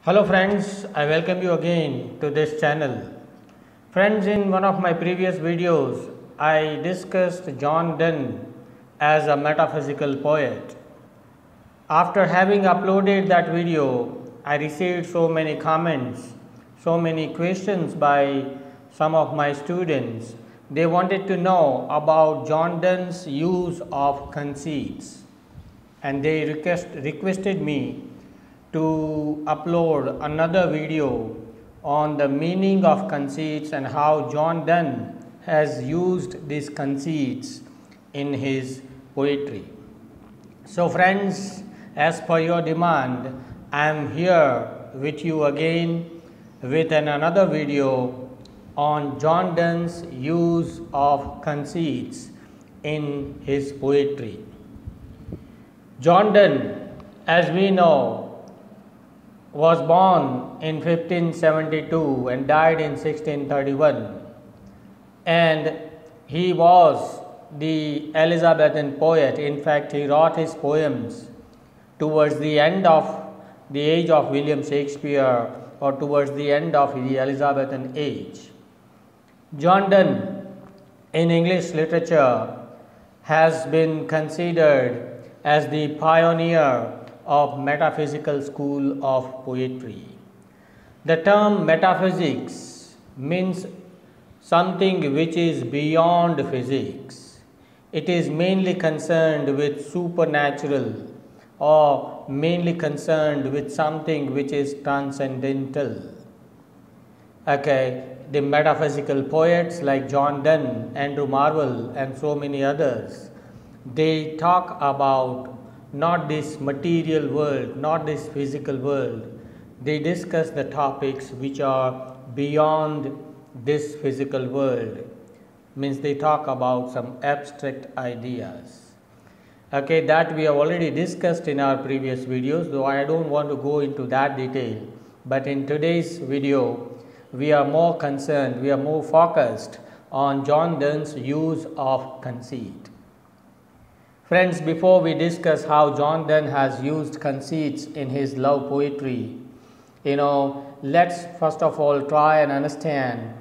Hello friends, I welcome you again to this channel. Friends, in one of my previous videos, I discussed John Donne as a metaphysical poet. After having uploaded that video, I received so many comments, so many questions by some of my students. They wanted to know about John Donne's use of conceits, and they requested me to upload another video on the meaning of conceits and how John Donne has used these conceits in his poetry. So friends, as per your demand, I am here with you again with another video on John Donne's use of conceits in his poetry. John Donne, as we know, was born in 1572 and died in 1631, and he was the Elizabethan poet. In fact, he wrote his poems towards the end of the age of William Shakespeare or towards the end of the Elizabethan Age. John Donne in English literature has been considered as the pioneer of metaphysical school of poetry. The term metaphysics means something which is beyond physics. It is mainly concerned with supernatural or mainly concerned with something which is transcendental. The metaphysical poets like John Donne, Andrew Marlowe and so many others, they talk about not this material world, not this physical world. They discuss the topics which are beyond this physical world. Means they talk about some abstract ideas. That we have already discussed in our previous videos, though I don't want to go into that detail. But in today's video, we are more concerned, we are more focused on John Donne's use of conceit. Friends, before we discuss how John Donne has used conceits in his love poetry, let's first of all try and understand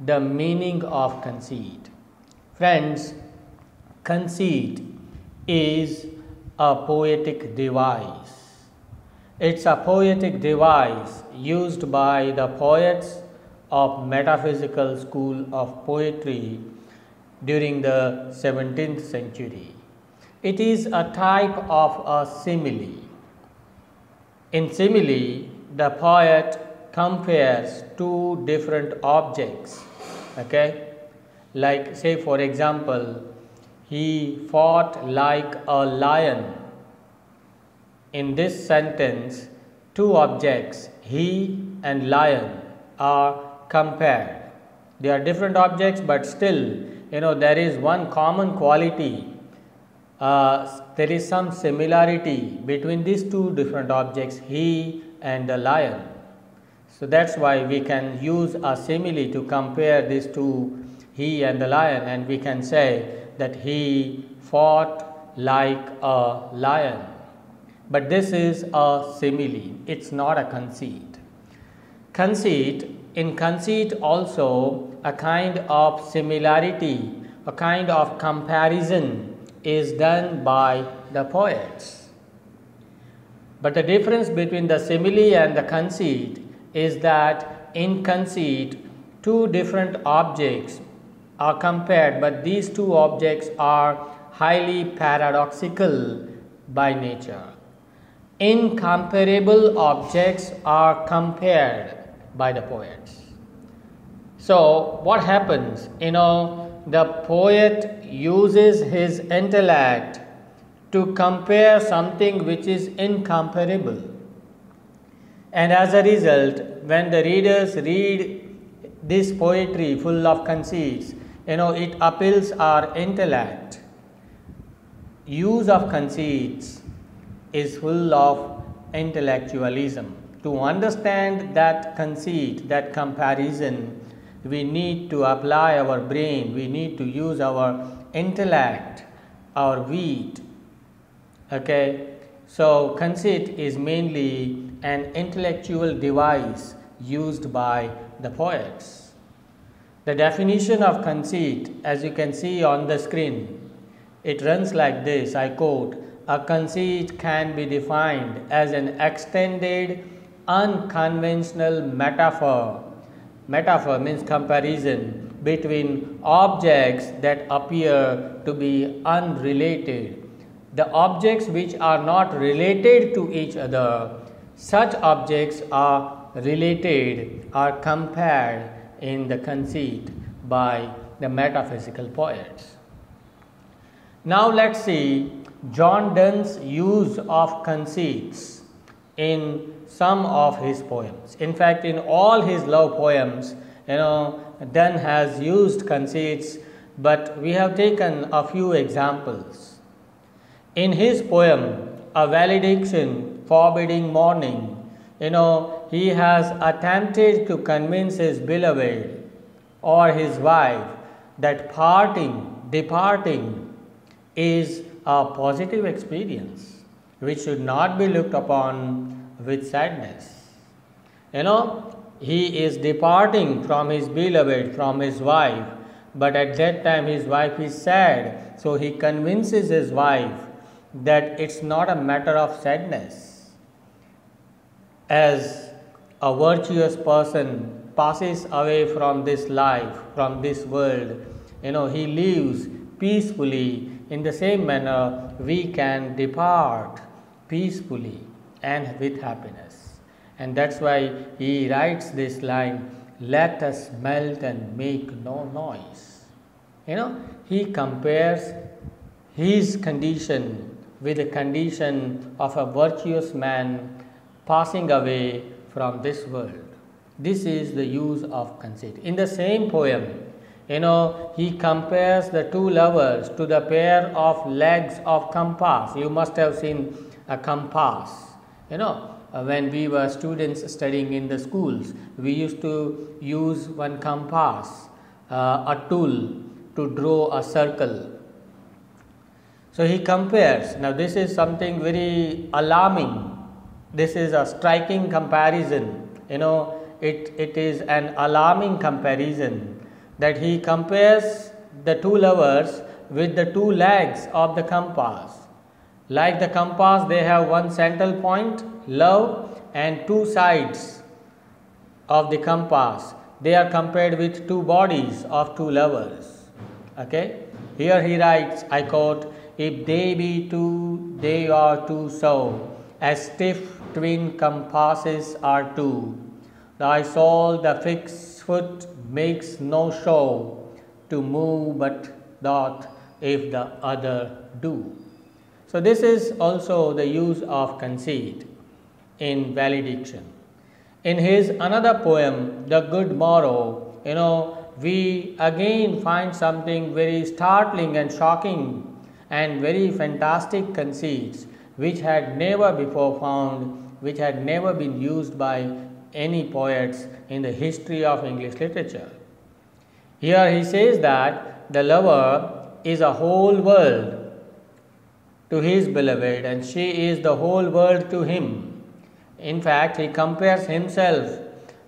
the meaning of conceit. Friends, conceit is a poetic device. It's a poetic device used by the poets of metaphysical school of poetry during the 17th century. It is a type of a simile. In simile, the poet compares two different objects. Like say for example, he fought like a lion. In this sentence, two objects, he and lion, are compared. They are different objects, but still, there is one common quality. There is some similarity between these two different objects, he and the lion. So that's why we can use a simile to compare these two, he and the lion, and we can say that he fought like a lion. But this is a simile, it's not a conceit. In conceit also, a kind of similarity, a kind of comparison is done by the poets. But the difference between the simile and the conceit is that in conceit, two different objects are compared, but these two objects are highly paradoxical by nature. Incomparable objects are compared by the poets. So what happens? The poet uses his intellect to compare something which is incomparable. And as a result, when the readers read this poetry full of conceits, it appeals our intellect. Use of conceits is full of intellectualism. To understand that conceit, that comparison, we need to apply our brain, we need to use our intellect, our wit. So conceit is mainly an intellectual device used by the poets. The definition of conceit, as you can see on the screen, it runs like this, I quote, "A conceit can be defined as an extended, unconventional metaphor. Metaphor means comparison between objects that appear to be unrelated. The objects which are not related to each other, such objects are related, are compared in the conceit by the metaphysical poets." Now let's see John Donne's use of conceits in some of his poems. In fact, in all his love poems, Donne has used conceits, but we have taken a few examples. In his poem, A Valediction Forbidding Mourning, he has attempted to convince his beloved or his wife that departing is a positive experience which should not be looked upon with sadness. He is departing from his beloved, from his wife, but at that time his wife is sad, so he convinces his wife that it's not a matter of sadness. As a virtuous person passes away from this life, from this world, he lives peacefully. In the same manner, we can depart peacefully and with happiness. And that's why he writes this line, "Let us melt and make no noise." He compares his condition with the condition of a virtuous man passing away from this world. This is the use of conceit. In the same poem, he compares the two lovers to the pair of legs of compass. You must have seen a compass. When we were students studying in the schools, we used to use one compass, a tool to draw a circle. So he compares. Now this is something very alarming. This is a striking comparison. It is an alarming comparison that he compares the two lovers with the two legs of the compass. Like the compass, they have one central point, love, and two sides of the compass. They are compared with two bodies of two lovers. Okay? Here he writes, I quote, "If they be two, they are two so, as stiff twin compasses are two. Thy soul, the fixed foot, makes no show to move, but doth if the other do." So this is also the use of conceit in valediction. In his another poem, The Good Morrow, we again find something very startling and shocking and very fantastic conceits which had never before found, which had never been used by any poets in the history of English literature. Here he says that the lover is a whole world to his beloved and she is the whole world to him. In fact, he compares himself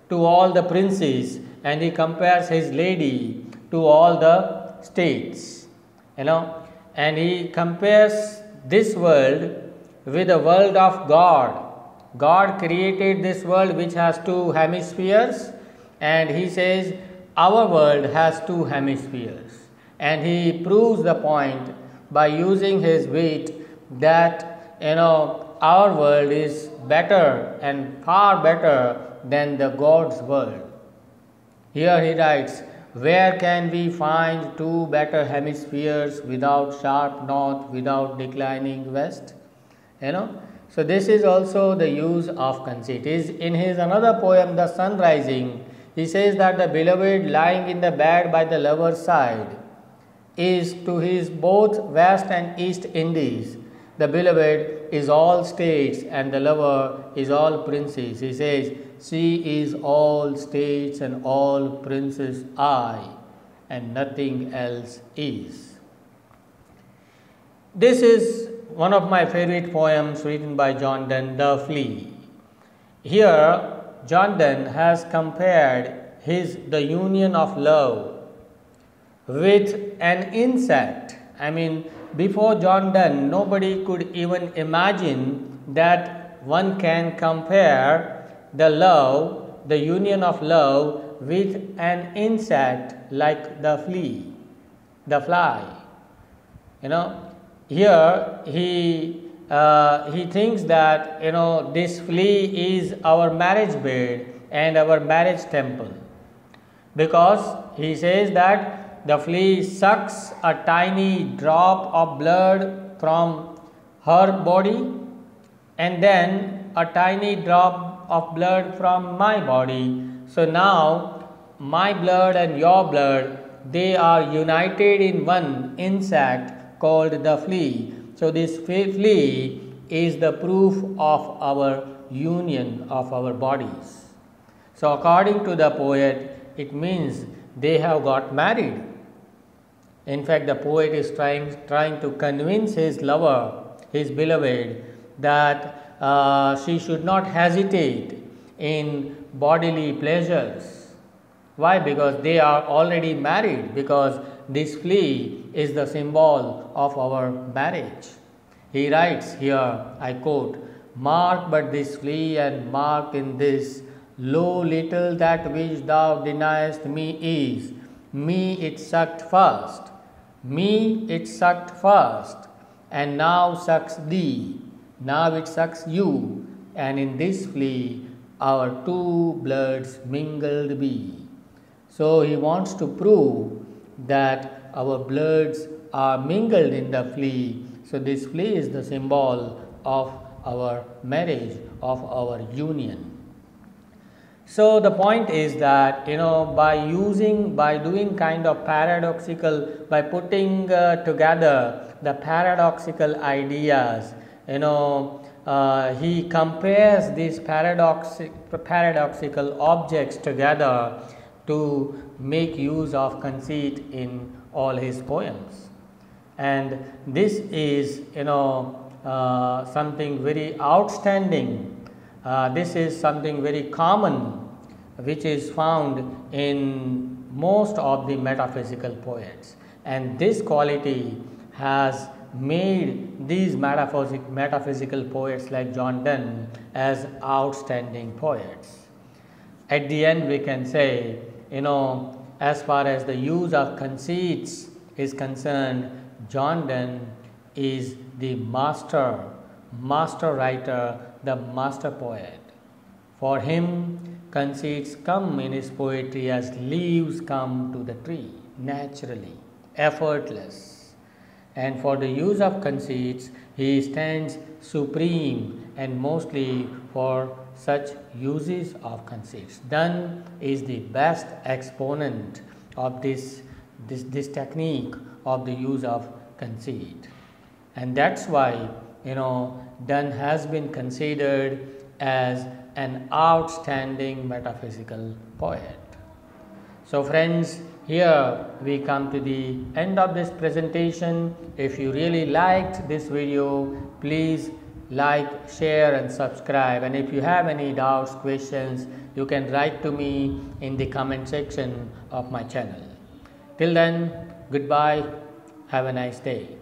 to all the princes and he compares his lady to all the states, and he compares this world with the world of God. God created this world which has two hemispheres, and he says our world has two hemispheres, and he proves the point by using his wit that our world is better and far better than the God's world. Here he writes, "Where can we find two better hemispheres without sharp north, without declining west?" So this is also the use of conceit. In his another poem, The Sun Rising, he says that the beloved lying in the bed by the lover's side is to his both West and East Indies. The beloved is all states and the lover is all princes. He says, "She is all states and all princes I, and nothing else is." This is one of my favorite poems written by John Donne, The Flea. Here John Donne has compared the union of love with an insect. I mean, before John Donne, nobody could even imagine that one can compare the union of love with an insect like the flea, the fly. You know, here he thinks that this flea is our marriage bed and our marriage temple, because he says that the flea sucks a tiny drop of blood from her body and then a tiny drop of blood from my body. So now my blood and your blood, they are united in one insect called the flea. So this flea is the proof of our union of our bodies. So according to the poet, it means they have got married. In fact, the poet is trying to convince his lover, his beloved, that she should not hesitate in bodily pleasures. Why? Because they are already married, because this flea is the symbol of our marriage. He writes here, I quote, "Mark but this flea, and mark in this, lo little that which thou deniest me is, me it sucked first, and now sucks thee, now it sucks you, and in this flea our two bloods mingled be." So he wants to prove that our bloods are mingled in the flea. So this flea is the symbol of our marriage, of our union. So the point is that by doing kind of paradoxical, by putting together the paradoxical ideas, he compares these paradoxical objects together to make use of conceit in all his poems. And this is something very outstanding. This is something very common which is found in most of the metaphysical poets, and this quality has made these metaphysical poets like John Donne as outstanding poets. At the end we can say, as far as the use of conceits is concerned, John Donne is the master writer, the master poet. For him, conceits come in his poetry as leaves come to the tree, naturally, effortless. And for the use of conceits, he stands supreme, and mostly for such uses of conceits. Donne is the best exponent of this technique of the use of conceit. And that's why Donne has been considered as an outstanding metaphysical poet. So friends, here we come to the end of this presentation. If you really liked this video, please like, share and subscribe. And if you have any doubts, questions, you can write to me in the comment section of my channel. Till then, goodbye. Have a nice day.